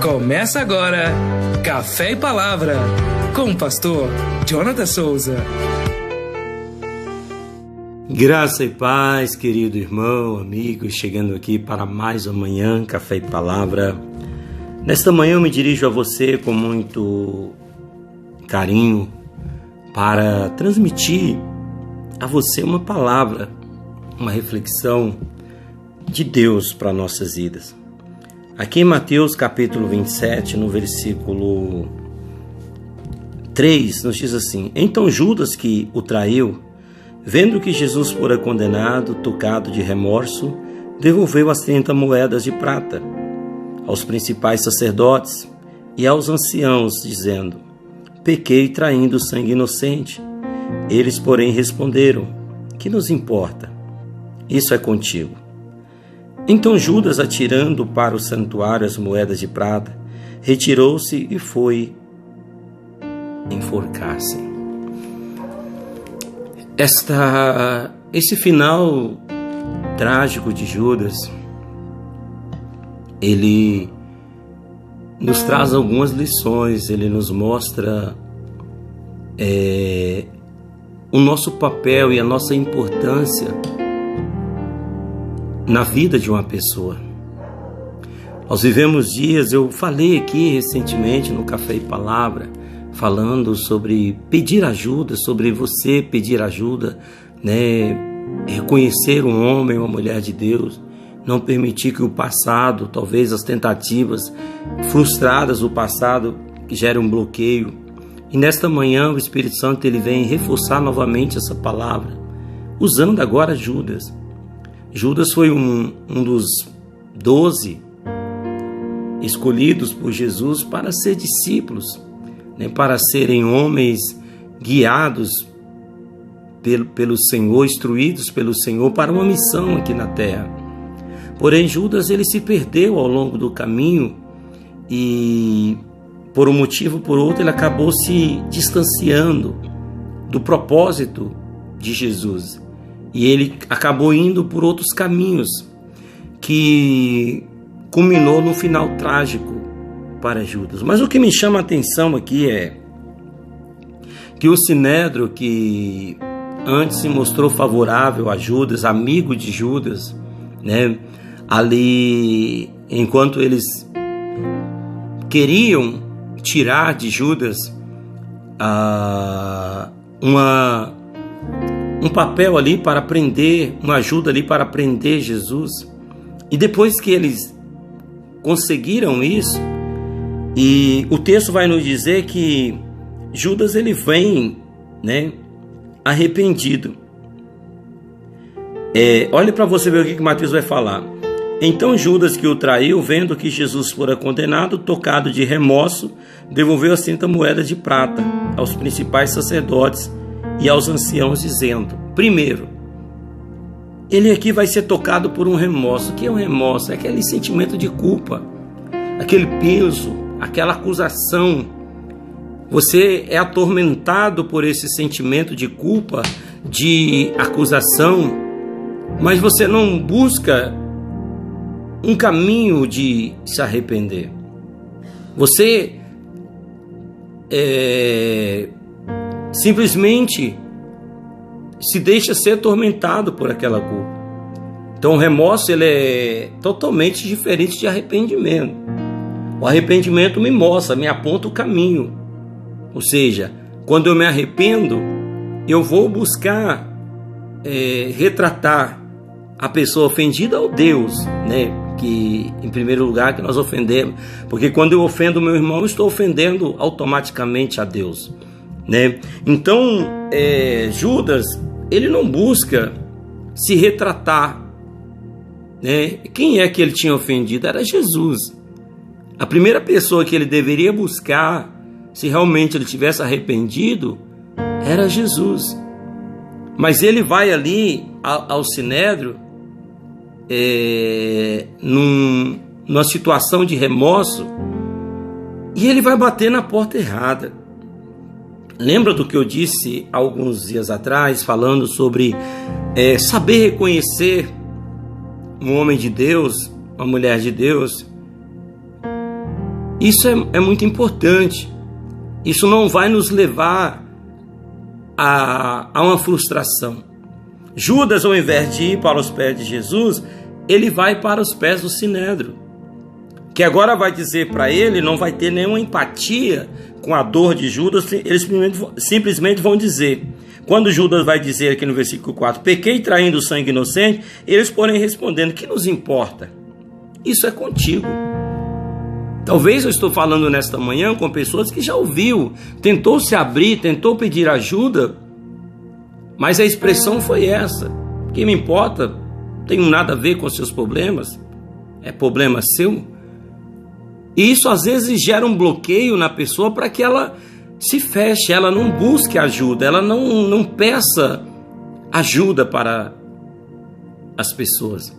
Começa agora Café e Palavra com o pastor Jonathan Souza. Graça e paz, querido irmão, amigo, chegando aqui para mais uma manhã, Café e Palavra. Nesta manhã eu me dirijo a você com muito carinho para transmitir a você uma palavra, uma reflexão de Deus para nossas vidas. Aqui em Mateus capítulo 27, no versículo 3, nos diz assim: Então Judas, que o traiu, vendo que Jesus fora condenado, tocado de remorso, devolveu as 30 moedas de prata aos principais sacerdotes e aos anciãos, dizendo: Pequei traindo sangue inocente. Eles, porém, responderam: Que nos importa? Isso é contigo. Então Judas, atirando para o santuário as moedas de prata, retirou-se e foi enforcar-se. Esse final trágico de Judas, ele nos traz algumas lições, ele nos mostra o nosso papel e a nossa importância na vida de uma pessoa. Nós vivemos dias, eu falei aqui recentemente no Café e Palavra, falando sobre pedir ajuda, sobre você pedir ajuda, reconhecer um homem, uma mulher de Deus, não permitir que o passado, talvez as tentativas frustradas do passado, que geram um bloqueio. E nesta manhã o Espírito Santo ele vem reforçar novamente essa palavra, usando agora Judas. Judas foi um dos 12 escolhidos por Jesus para ser discípulos, para serem homens guiados pelo Senhor, instruídos pelo Senhor para uma missão aqui na terra. Porém, Judas ele se perdeu ao longo do caminho e, por um motivo ou por outro, ele acabou se distanciando do propósito de Jesus. E ele acabou indo por outros caminhos, que culminou no final trágico para Judas. Mas o que me chama a atenção aqui é que o Sinédrio, que antes se mostrou favorável a Judas, amigo de Judas, ali, enquanto eles queriam tirar de Judas um papel ali para prender, uma ajuda ali para prender Jesus. E depois que eles conseguiram isso, e o texto vai nos dizer que Judas ele vem, arrependido. Olhe para você ver o que Mateus vai falar. Então Judas, que o traiu, vendo que Jesus fora condenado, tocado de remorso, devolveu as 30 moedas de prata aos principais sacerdotes e aos anciãos, dizendo: primeiro, ele aqui vai ser tocado por um remorso. O que é um remorso? É aquele sentimento de culpa, aquele peso, aquela acusação. Você é atormentado por esse sentimento de culpa, de acusação, mas você não busca um caminho de se arrepender. Você simplesmente se deixa ser atormentado por aquela culpa. Então o remorso ele é totalmente diferente de arrependimento. O arrependimento me mostra, me aponta o caminho. Ou seja, quando eu me arrependo, eu vou buscar retratar a pessoa ofendida ao Deus, que em primeiro lugar que nós ofendemos. Porque quando eu ofendo meu irmão, eu estou ofendendo automaticamente a Deus. Então Judas ele não busca se retratar, Quem é que ele tinha ofendido? Era Jesus. A primeira pessoa que ele deveria buscar, se realmente ele tivesse arrependido, era Jesus. Mas ele vai ali ao Sinédrio numa situação de remorso, e ele vai bater na porta errada. Lembra do que eu disse alguns dias atrás, falando sobre saber reconhecer um homem de Deus, uma mulher de Deus, Isso é muito importante. Isso não vai nos levar a uma frustração. Judas, ao invés de ir para os pés de Jesus, ele vai para os pés do Sinédrio, que agora vai dizer para ele, não vai ter nenhuma empatia com a dor de Judas. Eles simplesmente vão dizer, quando Judas vai dizer aqui no versículo 4, pequei traindo sangue inocente, eles porém respondendo, que nos importa? Isso é contigo. Talvez eu estou falando nesta manhã com pessoas que já ouviu, tentou se abrir, tentou pedir ajuda, mas a expressão foi essa: que me importa, não tenho nada a ver com seus problemas, é problema seu. E isso às vezes gera um bloqueio na pessoa para que ela se feche, ela não busque ajuda, ela não peça ajuda para as pessoas.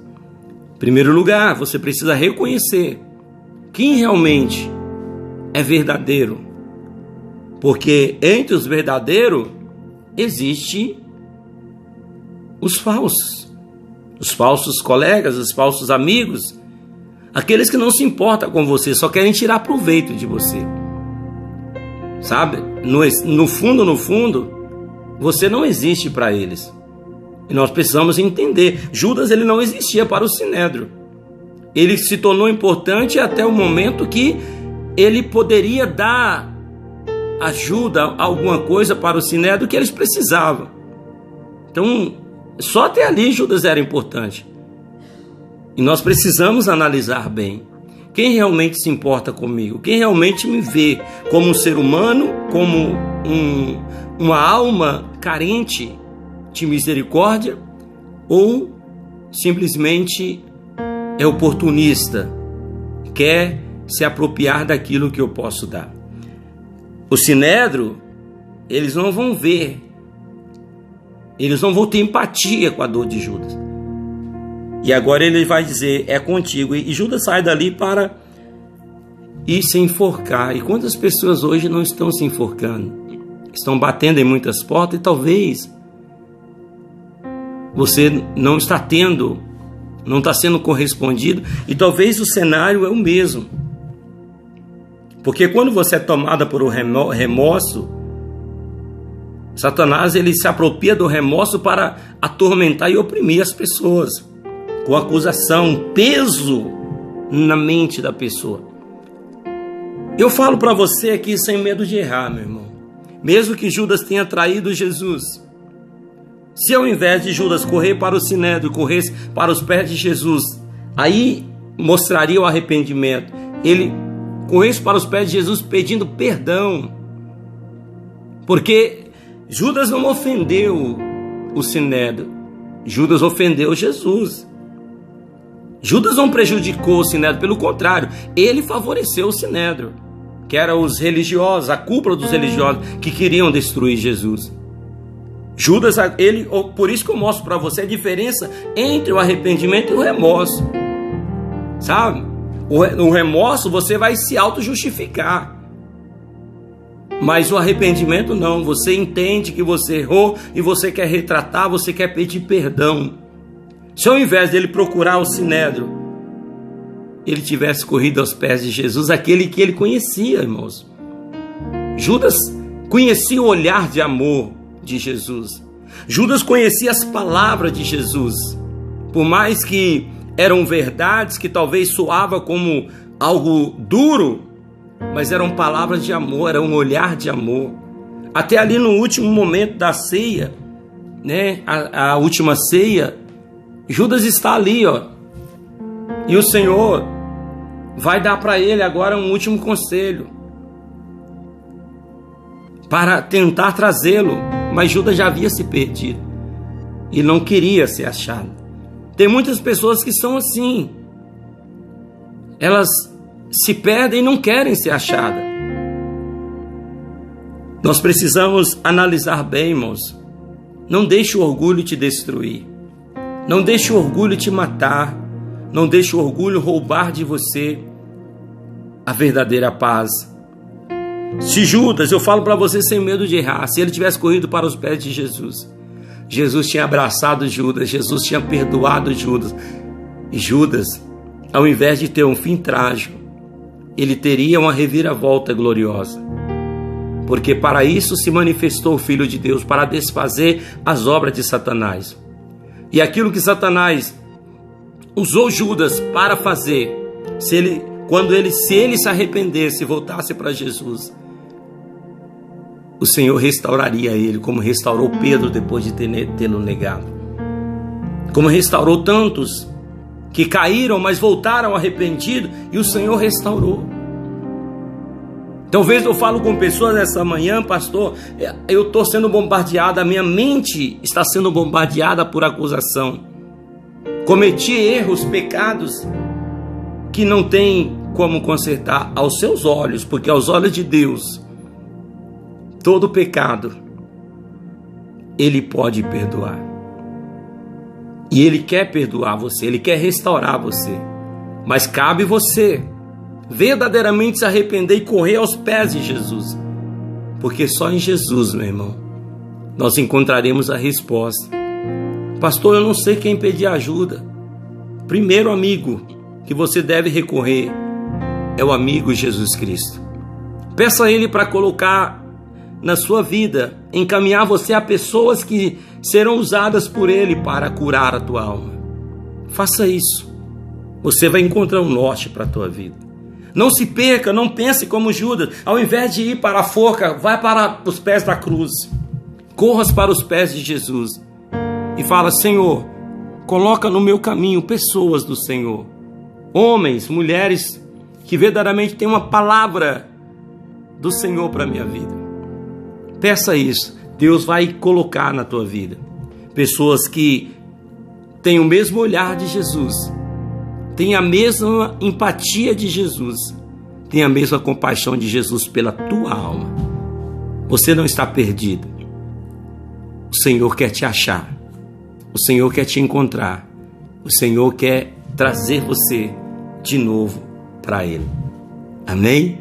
Em primeiro lugar, você precisa reconhecer quem realmente é verdadeiro, porque entre os verdadeiros existe os falsos colegas, os falsos amigos, aqueles que não se importam com você, só querem tirar proveito de você, sabe? No fundo, você não existe para eles, e nós precisamos entender. Judas, ele não existia para o Sinédrio. Ele se tornou importante até o momento que ele poderia dar ajuda, alguma coisa para o Sinédrio que eles precisavam. Então, só até ali Judas era importante. E nós precisamos analisar bem quem realmente se importa comigo, quem realmente me vê como um ser humano, como uma alma carente de misericórdia, ou simplesmente é oportunista, quer se apropriar daquilo que eu posso dar. O Sinédrio, eles não vão ver, eles não vão ter empatia com a dor de Judas. E agora ele vai dizer, é contigo. E Judas sai dali para ir se enforcar. E quantas pessoas hoje não estão se enforcando? Estão batendo em muitas portas e talvez você não está sendo correspondido, e talvez o cenário é o mesmo. Porque quando você é tomada por um remorso, Satanás, ele se apropria do remorso para atormentar e oprimir as pessoas, com acusação, peso na mente da pessoa. Eu falo para você aqui sem medo de errar, meu irmão. Mesmo que Judas tenha traído Jesus, se ao invés de Judas correr para o Sinédrio, corresse para os pés de Jesus, aí mostraria o arrependimento. Ele corresse para os pés de Jesus pedindo perdão, porque Judas não ofendeu o Sinédrio, Judas ofendeu Jesus. Judas não prejudicou o Sinédrio, pelo contrário, ele favoreceu o Sinédrio, que eram os religiosos, a cúpula dos religiosos que queriam destruir Jesus. Judas, por isso que eu mostro para você a diferença entre o arrependimento e o remorso, sabe? O remorso você vai se auto-justificar, mas o arrependimento não. Você entende que você errou e você quer retratar, você quer pedir perdão. Se ao invés dele procurar o Sinédrio, ele tivesse corrido aos pés de Jesus, aquele que ele conhecia, irmãos. Judas conhecia o olhar de amor de Jesus. Judas conhecia as palavras de Jesus, por mais que eram verdades que talvez soava como algo duro, mas eram palavras de amor, era um olhar de amor. Até ali no último momento da ceia, né, a última ceia, Judas está ali, ó, e o Senhor vai dar para ele agora um último conselho para tentar trazê-lo, mas Judas já havia se perdido e não queria ser achado. Tem muitas pessoas que são assim, elas se perdem e não querem ser achadas. Nós precisamos analisar bem, irmãos. Não deixe o orgulho te destruir, não deixe o orgulho te matar, não deixe o orgulho roubar de você a verdadeira paz. Se Judas, eu falo para você sem medo de errar, se ele tivesse corrido para os pés de Jesus, Jesus tinha abraçado Judas, Jesus tinha perdoado Judas. E Judas, ao invés de ter um fim trágico, ele teria uma reviravolta gloriosa. Porque para isso se manifestou o Filho de Deus, para desfazer as obras de Satanás. E aquilo que Satanás usou Judas para fazer, se ele se arrependesse e voltasse para Jesus, o Senhor restauraria ele, como restaurou Pedro depois de tê-lo negado. Como restaurou tantos que caíram, mas voltaram arrependidos, e o Senhor restaurou. Talvez eu falo com pessoas essa manhã, pastor, eu estou sendo bombardeado, a minha mente está sendo bombardeada por acusação. Cometi erros, pecados, que não tem como consertar aos seus olhos, porque aos olhos de Deus, todo pecado, Ele pode perdoar. E Ele quer perdoar você, Ele quer restaurar você. Mas cabe você verdadeiramente se arrepender e correr aos pés de Jesus. Porque só em Jesus, meu irmão, nós encontraremos a resposta. Pastor, eu não sei quem pedir ajuda. Primeiro amigo que você deve recorrer é o amigo Jesus Cristo. Peça a Ele para colocar na sua vida, encaminhar você a pessoas que serão usadas por Ele para curar a tua alma. Faça isso. Você vai encontrar um norte para a tua vida. Não se perca, não pense como Judas. Ao invés de ir para a forca, vai para os pés da cruz. Corras para os pés de Jesus e fala: Senhor, coloca no meu caminho pessoas do Senhor. Homens, mulheres que verdadeiramente têm uma palavra do Senhor para a minha vida. Peça isso, Deus vai colocar na tua vida pessoas que têm o mesmo olhar de Jesus, têm a mesma empatia de Jesus, têm a mesma compaixão de Jesus pela tua alma. Você não está perdido. O Senhor quer te achar, o Senhor quer te encontrar, o Senhor quer trazer você de novo para Ele. Amém?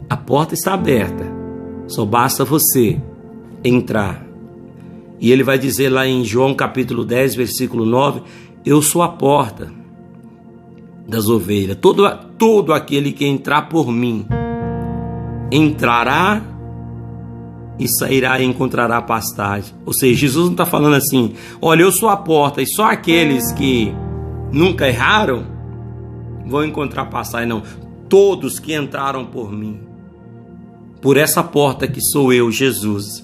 A porta está aberta. Só basta você entrar. E Ele vai dizer lá em João capítulo 10, versículo 9, eu sou a porta das ovelhas. Todo aquele que entrar por mim, entrará e sairá e encontrará pastagem. Ou seja, Jesus não está falando assim, olha, eu sou a porta e só aqueles que nunca erraram vão encontrar pastagem. Não, todos que entraram por mim, por essa porta que sou eu, Jesus,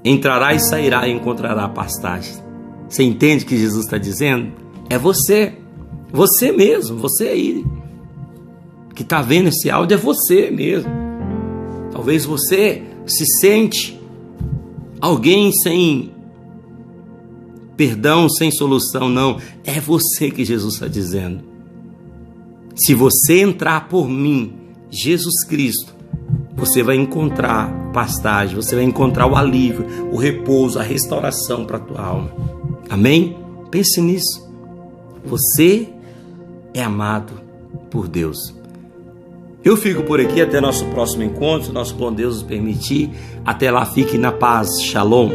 entrará e sairá e encontrará pastagem. Você entende o que Jesus está dizendo? É você mesmo, você aí que está vendo esse áudio, é você mesmo. Talvez você se sente alguém sem perdão, sem solução. Não, é você que Jesus está dizendo. Se você entrar por mim, Jesus Cristo, você vai encontrar pastagem, você vai encontrar o alívio, o repouso, a restauração para a tua alma. Amém? Pense nisso. Você é amado por Deus. Eu fico por aqui até nosso próximo encontro, se nosso bom Deus nos permitir. Até lá, fique na paz. Shalom.